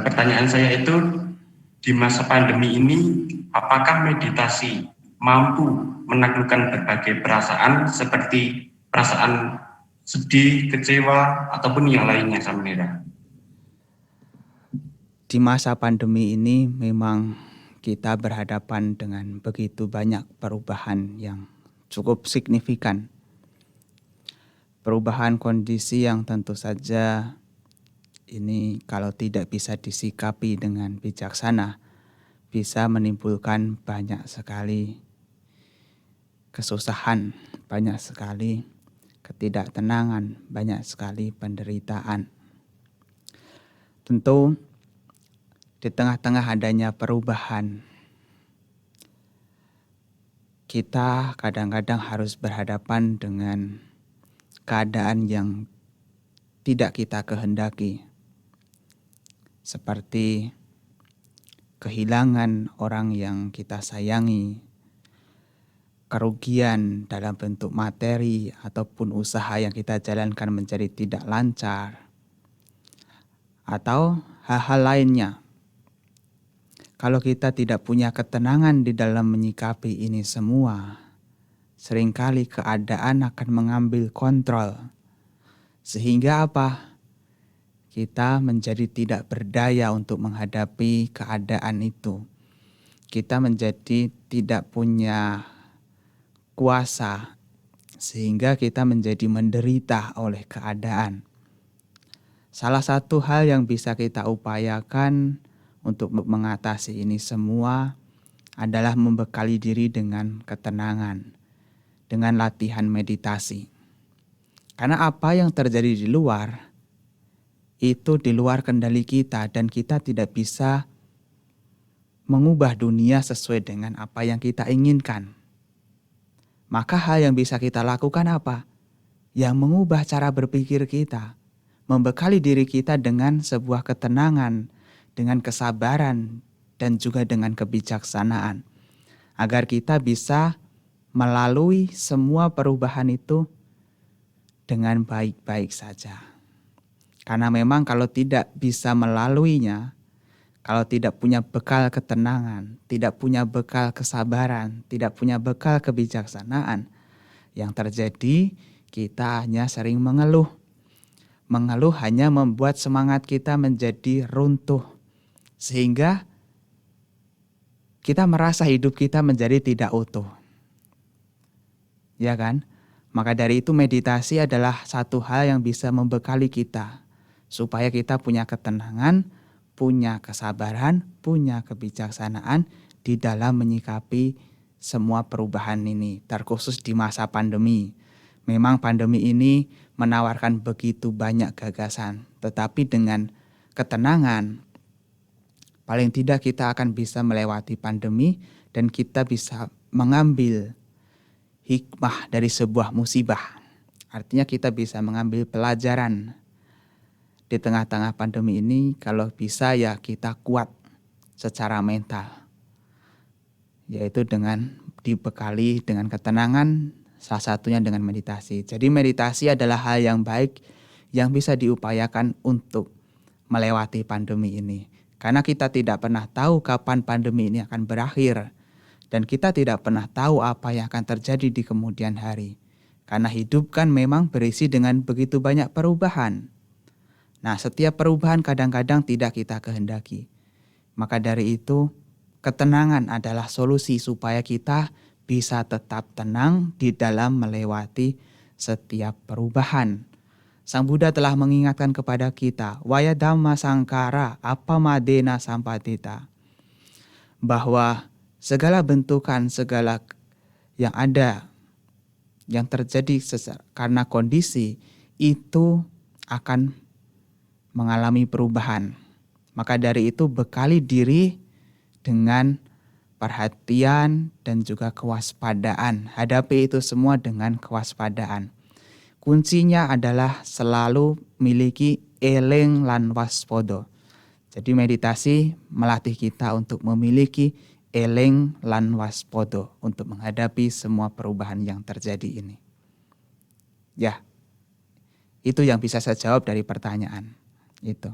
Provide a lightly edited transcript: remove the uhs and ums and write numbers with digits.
Pertanyaan saya itu, di masa pandemi ini, apakah meditasi mampu menaklukkan berbagai perasaan seperti perasaan sedih, kecewa, ataupun yang lainnya, Samira? Di masa pandemi ini memang kita berhadapan dengan begitu banyak perubahan yang cukup signifikan. Perubahan kondisi yang tentu saja ini kalau tidak bisa disikapi dengan bijaksana, bisa menimbulkan banyak sekali kesusahan, banyak sekali ketidaktenangan, banyak sekali penderitaan. Tentu di tengah-tengah adanya perubahan, kita kadang-kadang harus berhadapan dengan keadaan yang tidak kita kehendaki, seperti kehilangan orang yang kita sayangi, kerugian dalam bentuk materi ataupun usaha yang kita jalankan menjadi tidak lancar, atau hal-hal lainnya. Kalau kita tidak punya ketenangan di dalam menyikapi ini semua, seringkali keadaan akan mengambil kontrol. Sehingga apa? Kita menjadi tidak berdaya untuk menghadapi keadaan itu. Kita menjadi tidak punya kuasa, sehingga kita menjadi menderita oleh keadaan. Salah satu hal yang bisa kita upayakan untuk mengatasi ini semua adalah membekali diri dengan ketenangan, dengan latihan meditasi. Karena apa yang terjadi di luar, itu di luar kendali kita dan kita tidak bisa mengubah dunia sesuai dengan apa yang kita inginkan. Maka hal yang bisa kita lakukan apa? Yang mengubah cara berpikir kita, membekali diri kita dengan sebuah ketenangan, dengan kesabaran, dan juga dengan kebijaksanaan. Agar kita bisa melalui semua perubahan itu dengan baik-baik saja. Karena memang kalau tidak bisa melaluinya, kalau tidak punya bekal ketenangan, tidak punya bekal kesabaran, tidak punya bekal kebijaksanaan, yang terjadi kita hanya sering mengeluh. Mengeluh hanya membuat semangat kita menjadi runtuh. Sehingga kita merasa hidup kita menjadi tidak utuh. Ya kan? Maka dari itu meditasi adalah satu hal yang bisa membekali kita. Supaya kita punya ketenangan, punya kesabaran, punya kebijaksanaan di dalam menyikapi semua perubahan ini. Terkhusus di masa pandemi. Memang pandemi ini menawarkan begitu banyak gagasan. Tetapi dengan ketenangan, paling tidak kita akan bisa melewati pandemi dan kita bisa mengambil hikmah dari sebuah musibah. Artinya kita bisa mengambil pelajaran di tengah-tengah pandemi ini. Kalau bisa ya kita kuat secara mental. Yaitu dengan dibekali dengan ketenangan, salah satunya dengan meditasi. Jadi meditasi adalah hal yang baik yang bisa diupayakan untuk melewati pandemi ini. Karena kita tidak pernah tahu kapan pandemi ini akan berakhir. Dan kita tidak pernah tahu apa yang akan terjadi di kemudian hari. Karena hidup kan memang berisi dengan begitu banyak perubahan. Nah, setiap perubahan kadang-kadang tidak kita kehendaki. Maka dari itu, ketenangan adalah solusi supaya kita bisa tetap tenang di dalam melewati setiap perubahan. Sang Buddha telah mengingatkan kepada kita, Waya Dhamma Sangkara Appamadena Sampatita, bahwa segala bentukan, segala yang ada, yang terjadi karena kondisi, itu akan mengalami perubahan. Maka dari itu bekali diri dengan perhatian dan juga kewaspadaan. Hadapi itu semua dengan kewaspadaan. Kuncinya adalah selalu miliki eling lan waspodo. Jadi meditasi melatih kita untuk memiliki eling lan waspodo untuk menghadapi semua perubahan yang terjadi ini. Ya, itu yang bisa saya jawab dari pertanyaan itu.